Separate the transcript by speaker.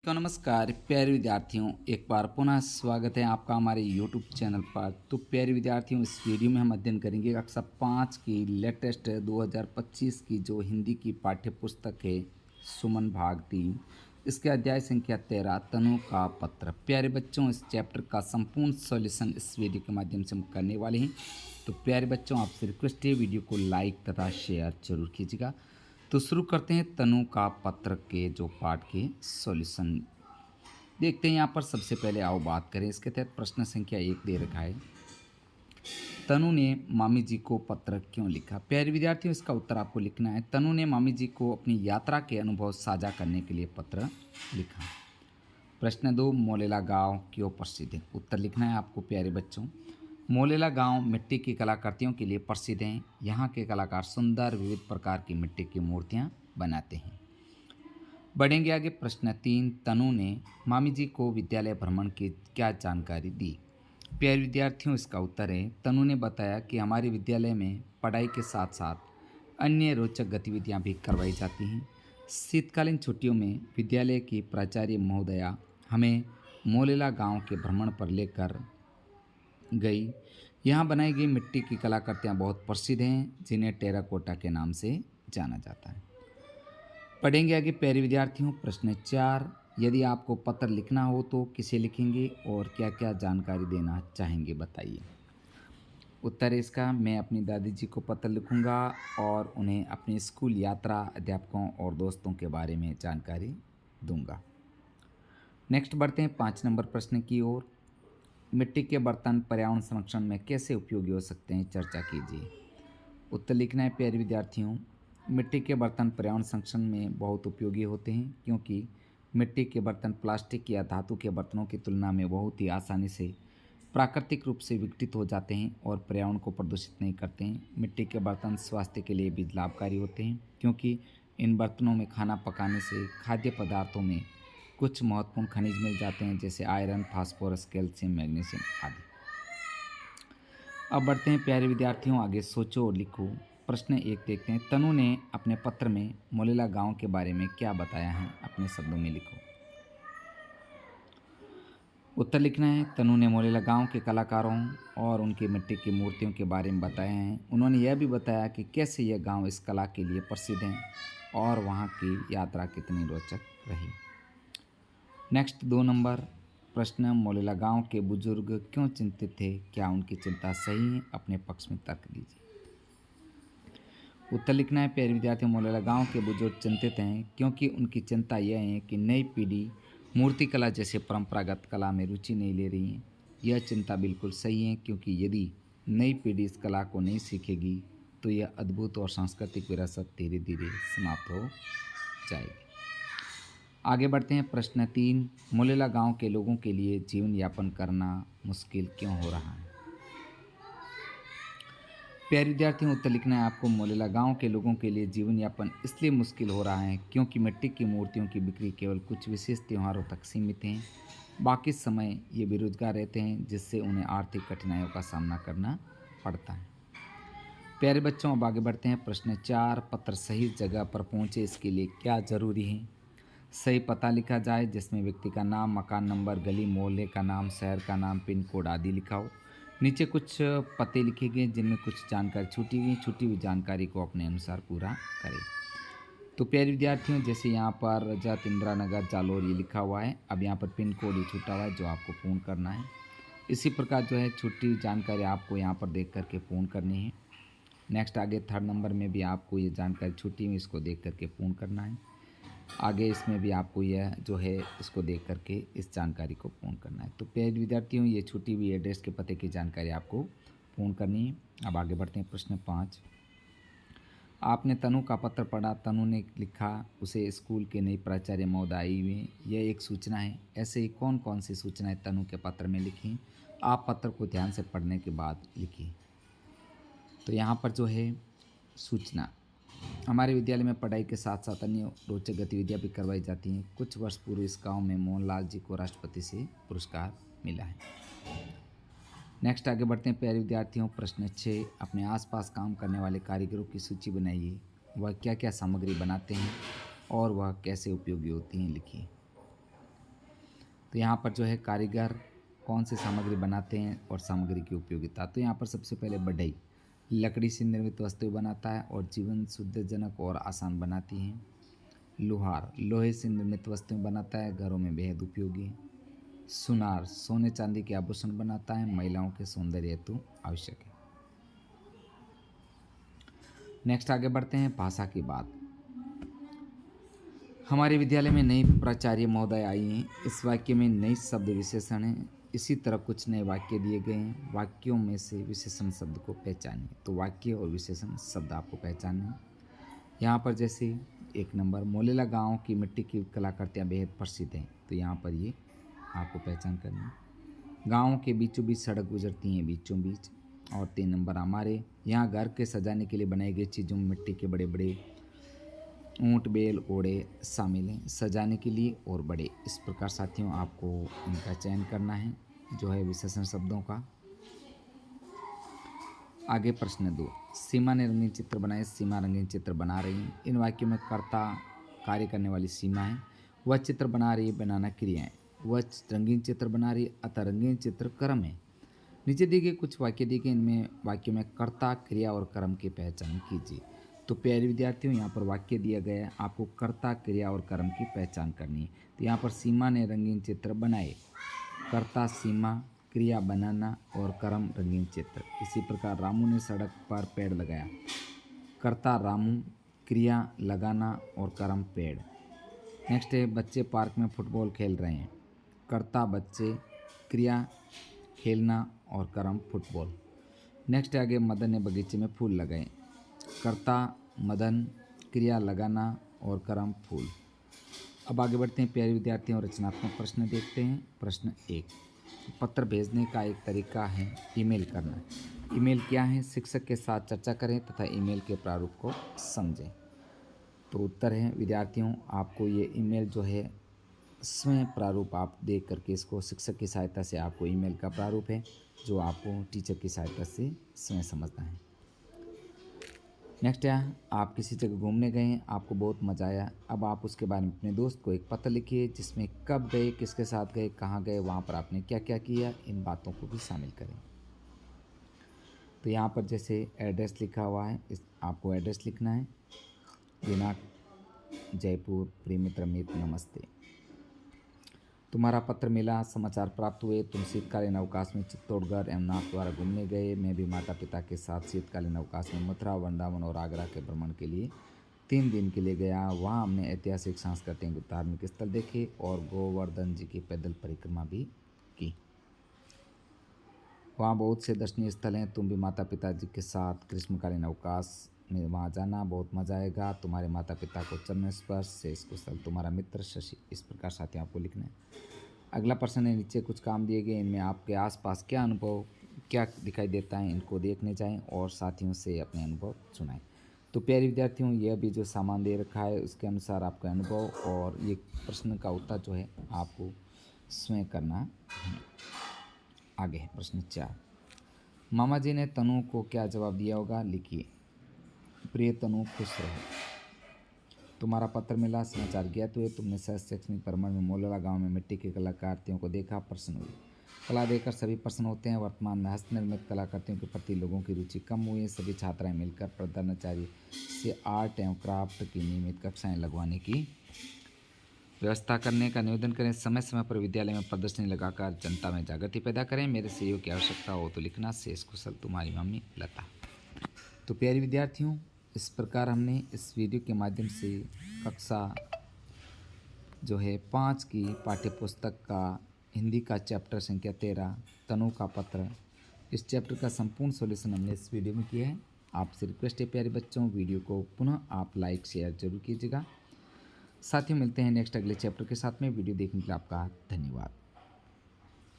Speaker 1: तो नमस्कार प्यारे विद्यार्थियों, एक बार पुनः स्वागत है आपका हमारे यूट्यूब चैनल पर। तो प्यारे विद्यार्थियों, इस वीडियो में हम अध्ययन करेंगे कक्षा 5 की लेटेस्ट 2025 की जो हिंदी की पाठ्य पुस्तक है सुमन भाग 3, इसके अध्याय संख्या 13 तनु का पत्र। प्यारे बच्चों, इस चैप्टर का संपूर्ण सॉल्यूशन इस वीडियो के माध्यम से हम करने वाले हैं। तो प्यारे बच्चों, आपसे रिक्वेस्ट है वीडियो को लाइक तथा शेयर जरूर कीजिएगा। तो शुरू करते हैं तनु का पत्र के जो पाठ के सॉल्यूशन। देखते हैं यहाँ पर सबसे पहले आओ बात करें। इसके तहत प्रश्न संख्या 1 दे रखा है, तनु ने मामी जी को पत्र क्यों लिखा। प्यारे विद्यार्थियों, इसका उत्तर आपको लिखना है। तनु ने मामी जी को अपनी यात्रा के अनुभव साझा करने के लिए पत्र लिखा। प्रश्न 2, मोलेला गांव क्यों प्रसिद्ध है। उत्तर लिखना है आपको प्यारे बच्चों। मोलेला गांव मिट्टी की कलाकृतियों के लिए प्रसिद्ध हैं। यहाँ के कलाकार सुंदर विविध प्रकार की मिट्टी की मूर्तियाँ बनाते हैं। बढ़ेंगे आगे। प्रश्न 3, तनु ने मामी जी को विद्यालय भ्रमण की क्या जानकारी दी। प्यारे विद्यार्थियों, इसका उत्तर है, तनु ने बताया कि हमारे विद्यालय में पढ़ाई के साथ साथ अन्य रोचक गतिविधियां भी करवाई जाती हैं। शीतकालीन छुट्टियों में विद्यालय की प्राचार्य महोदया हमें मोलेला गांव के भ्रमण पर लेकर गई। यहाँ बनाई गई मिट्टी की कलाकृतियाँ बहुत प्रसिद्ध हैं, जिन्हें टेराकोटा के नाम से जाना जाता है। पढ़ेंगे आगे प्यारे विद्यार्थियों। प्रश्न 4, यदि आपको पत्र लिखना हो तो किसे लिखेंगे और क्या क्या जानकारी देना चाहेंगे बताइए। उत्तर है इसका, मैं अपनी दादी जी को पत्र लिखूंगा और उन्हें अपनी स्कूल यात्रा, अध्यापकों और दोस्तों के बारे में जानकारी दूंगा। नेक्स्ट बढ़ते हैं 5 नंबर प्रश्न की ओर। मिट्टी के बर्तन पर्यावरण संरक्षण में कैसे उपयोगी हो सकते हैं, चर्चा कीजिए। उत्तर लिखना है प्यारे विद्यार्थियों, मिट्टी के बर्तन पर्यावरण संरक्षण में बहुत उपयोगी होते हैं, क्योंकि मिट्टी के बर्तन प्लास्टिक या धातु के बर्तनों की तुलना में बहुत ही आसानी से प्राकृतिक रूप से विघटित हो जाते हैं और पर्यावरण को प्रदूषित नहीं करते हैं। मिट्टी के बर्तन स्वास्थ्य के लिए भी लाभकारी होते हैं, क्योंकि इन बर्तनों में खाना पकाने से खाद्य पदार्थों में कुछ महत्वपूर्ण खनिज मिल जाते हैं, जैसे आयरन, फास्फोरस, कैल्शियम, मैग्नीशियम आदि। अब बढ़ते हैं प्यारे विद्यार्थियों, आगे सोचो और लिखो। प्रश्न 1 देखते हैं, तनु ने अपने पत्र में मोलेला गांव के बारे में क्या बताया है, अपने शब्दों में लिखो। उत्तर लिखना है, तनु ने मोलेला गांव के कलाकारों और उनकी मिट्टी की मूर्तियों के बारे में बताया है। उन्होंने यह भी बताया कि कैसे यह गांव इस कला के लिए प्रसिद्ध है और वहां की यात्रा कितनी रोचक रही। नेक्स्ट 2 नंबर प्रश्न, मोलेला गांव के बुजुर्ग क्यों चिंतित थे, क्या उनकी चिंता सही है, अपने पक्ष में तर्क दीजिए। उत्तर लिखना है प्यारे विद्यार्थी, मोलेला गांव के बुजुर्ग चिंतित हैं क्योंकि उनकी चिंता यह है कि नई पीढ़ी मूर्तिकला जैसे परंपरागत कला में रुचि नहीं ले रही है। यह चिंता बिल्कुल सही है, क्योंकि यदि नई पीढ़ी इस कला को नहीं सीखेगी तो यह अद्भुत और सांस्कृतिक विरासत धीरे धीरे समाप्त हो जाएगी। आगे बढ़ते हैं। प्रश्न 3, मोलेला गांव के लोगों के लिए जीवन यापन करना मुश्किल क्यों हो रहा है। प्यारे विद्यार्थियों, उत्तर लिखना है आपको, मोलेला गांव के लोगों के लिए जीवन यापन इसलिए मुश्किल हो रहा है क्योंकि मिट्टी की मूर्तियों की बिक्री केवल कुछ विशेष त्योहारों तक सीमित है। बाकी समय ये बेरोजगार रहते हैं, जिससे उन्हें आर्थिक कठिनाइयों का सामना करना पड़ता है। प्यारे बच्चों, अब आगे बढ़ते हैं। प्रश्न 4, पत्र सही जगह पर पहुँचे इसके लिए क्या ज़रूरी है। सही पता लिखा जाए, जिसमें व्यक्ति का नाम, मकान नंबर, गली मोहल्ले का नाम, शहर का नाम, पिन कोड आदि लिखा हो। नीचे कुछ पते लिखे गए जिनमें कुछ जानकारी छूटी गई। छूटी हुई जानकारी को अपने अनुसार पूरा करें। तो प्यारे विद्यार्थियों, जैसे यहाँ पर रजत, इंदिरा नगर, जालोर ये लिखा हुआ है। अब यहाँ पर पिन कोड ही छूटा हुआ है जो आपको पूर्ण करना है। इसी प्रकार जो है छूटी हुई जानकारी आपको यहाँ पर देख करके पूर्ण करनी है। नेक्स्ट आगे 3rd नंबर में भी आपको ये जानकारी छूटी हुई, इसको देख करके पूर्ण करना है। आगे इसमें भी आपको यह जो है इसको देख करके इस जानकारी को पूर्ण करना है। तो प्यारे विद्यार्थियों, ये छूटी हुई एड्रेस के पते की जानकारी आपको पूर्ण करनी है। अब आगे बढ़ते हैं। प्रश्न 5, आपने तनु का पत्र पढ़ा। तनु ने लिखा उसे स्कूल के नई प्राचार्य महोदय आई हुई, यह एक सूचना है। ऐसे ही कौन कौन सी सूचनाएं तनु के पत्र में लिखी, आप पत्र को ध्यान से पढ़ने के बाद लिखिए। तो यहाँ पर जो है सूचना, हमारे विद्यालय में पढ़ाई के साथ साथ अन्य रोचक गतिविधियां भी करवाई जाती हैं। कुछ वर्ष पूर्व इस गांव में मोहनलाल जी को राष्ट्रपति से पुरस्कार मिला है। नेक्स्ट आगे बढ़ते हैं प्यारे विद्यार्थियों। प्रश्न 6, अपने आसपास काम करने वाले कारीगरों की सूची बनाइए। वह क्या क्या सामग्री बनाते हैं और वह कैसे उपयोगी होती हैं, लिखिए। तो यहाँ पर जो है कारीगर कौन सी सामग्री बनाते हैं और सामग्री की उपयोगिता। तो यहाँ पर सबसे पहले बढ़ई लकड़ी से निर्मित वस्तु बनाता है और जीवन सुविधाजनक और आसान बनाती हैं। लोहार लोहे से निर्मित वस्तुएं बनाता है, घरों में बेहद उपयोगी है। सुनार सोने चांदी के आभूषण बनाता है, महिलाओं के सौंदर्य हेतु आवश्यक है। नेक्स्ट आगे बढ़ते हैं, भाषा की बात। हमारे विद्यालय में नई प्राचार्य महोदय आई हैं। इस वाक्य में नई शब्द विशेषण हैं। इसी तरह कुछ नए वाक्य दिए गए हैं। वाक्यों में से विशेषण शब्द को पहचानिए। तो वाक्य और विशेषण शब्द आपको पहचानने हैं। यहाँ पर जैसे 1 नंबर, मोलेला गांव की मिट्टी की कलाकृतियाँ बेहद प्रसिद्ध हैं। तो यहाँ पर ये आपको पहचान करनी है। गाँव के बीचों बीच सड़क गुजरती हैं बीचों बीच। और 3 नंबर, हमारे यहाँ घर के सजाने के लिए बनाई गई चीज़ों में मिट्टी के बड़े बड़े ऊँट बैल घोड़े शामिल हैं सजाने के लिए और बड़े। इस प्रकार साथियों आपको इनका चयन करना है जो है विशेषण शब्दों का। आगे प्रश्न 2, सीमा ने रंगीन चित्र बनाए। सीमा रंगीन चित्र बना रही है। इन वाक्यों में कर्ता कार्य करने वाली सीमा है, वह चित्र बना रही है, बनाना क्रिया है। वह रंगीन चित्र बना रही है, अतः रंगीन चित्र कर्म है। नीचे दिए गए कुछ वाक्य दिए गए, इनमें वाक्यों में कर्ता क्रिया और कर्म की पहचान कीजिए। तो प्यारे विद्यार्थियों यहाँ पर वाक्य दिया गया है, आपको कर्ता क्रिया और कर्म की पहचान करनी है। तो यहाँ पर सीमा ने रंगीन चित्र बनाए, कर्ता सीमा, क्रिया बनाना और कर्म रंगीन चित्र। इसी प्रकार रामू ने सड़क पर पेड़ लगाया, कर्ता रामू, क्रिया लगाना और कर्म पेड़। नेक्स्ट है, बच्चे पार्क में फुटबॉल खेल रहे हैं, कर्ता बच्चे, क्रिया खेलना और कर्म फुटबॉल। नेक्स्ट है आगे, मदन ने बगीचे में फूल लगाए, कर्ता मदन, क्रिया लगाना और कर्म फूल। अब आगे बढ़ते हैं प्यारे विद्यार्थियों, रचनात्मक प्रश्न देखते हैं। प्रश्न 1, पत्र भेजने का एक तरीका है ईमेल करना। ईमेल क्या है? शिक्षक के साथ चर्चा करें तथा ईमेल के प्रारूप को समझें। तो उत्तर है विद्यार्थियों, आपको ये ईमेल जो है स्वयं प्रारूप आप देख करके इसको शिक्षक की सहायता से, आपको ईमेल का प्रारूप है जो आपको टीचर की सहायता से स्वयं समझना है। नेक्स्ट है, आप किसी जगह घूमने गए हैं, आपको बहुत मज़ा आया। अब आप उसके बारे में अपने दोस्त को एक पत्र लिखिए जिसमें कब गए, किसके साथ गए, कहाँ गए, वहाँ पर आपने क्या क्या किया, इन बातों को भी शामिल करें। तो यहाँ पर जैसे एड्रेस लिखा हुआ है, इस आपको एड्रेस लिखना है, दिनांक जयपुर, प्रिय मित्र अमित, नमस्ते। तुम्हारा पत्र मिला, समाचार प्राप्त हुए, तुम शीतकालीन अवकाश में चित्तौड़गढ़ एवं नाथ द्वारा घूमने गए। मैं भी माता पिता के साथ शीतकालीन अवकाश में मथुरा, वृंदावन और आगरा के भ्रमण के लिए 3 दिन के लिए गया। वहाँ हमने ऐतिहासिक, सांस्कृतिक, धार्मिक स्थल देखे और गोवर्धन जी की पैदल परिक्रमा भी की। वहाँ बहुत से दर्शनीय स्थल हैं। तुम भी माता पिता जी के साथ ग्रीष्मकालीन अवकाश में वहाँ जाना, बहुत मजा आएगा। तुम्हारे माता पिता को चरण स्पर्श से कुशल, तुम्हारा मित्र शशि। इस प्रकार साथियों आपको लिखना है। अगला प्रश्न है, नीचे कुछ काम दिए गए, इनमें आपके आसपास क्या अनुभव, क्या दिखाई देता है, इनको देखने जाएं और साथियों से अपने अनुभव सुनाएं। तो प्यारे विद्यार्थियों, यह भी जो सामान दे रखा है उसके अनुसार आपका अनुभव और ये प्रश्न का उत्तर जो है आपको स्वयं करना है। आगे है प्रश्न 4, मामा जी ने तनु को क्या जवाब दिया होगा, लिखिए। प्रिय तनु, खुश रहो। तुम्हारा पत्र मिला, समाचार ज्ञात हुए, तुमने शैक्षणिक भ्रमण में मोलेला गांव में मिट्टी की कलाकृतियों को देखा, प्रसन्न हुई। कला देखकर सभी प्रसन्न होते हैं। वर्तमान में हस्तनिर्मित कलाकृतियों के प्रति लोगों की रुचि कम हुई है। सभी छात्राएं मिलकर प्रधानाचार्य से आर्ट एवं क्राफ्ट की नियमित कक्षाएं लगवाने की व्यवस्था करने का निवेदन करें। समय समय पर विद्यालय में प्रदर्शनी लगाकर जनता में जागृति पैदा करें। मेरे सहयोग की आवश्यकता हो तो लिखना। शेष कुशल, तुम्हारी मम्मी लता। तो प्यारे विद्यार्थियों, इस प्रकार हमने इस वीडियो के माध्यम से कक्षा जो है 5 की पाठ्यपुस्तक का हिंदी का चैप्टर संख्या 13 तनु का पत्र, इस चैप्टर का संपूर्ण सॉल्यूशन हमने इस वीडियो में किया है। आपसे रिक्वेस्ट है प्यारे बच्चों, वीडियो को पुनः आप लाइक शेयर जरूर कीजिएगा। साथियों, मिलते हैं नेक्स्ट अगले चैप्टर के साथ में। वीडियो देखने के लिए आपका धन्यवाद।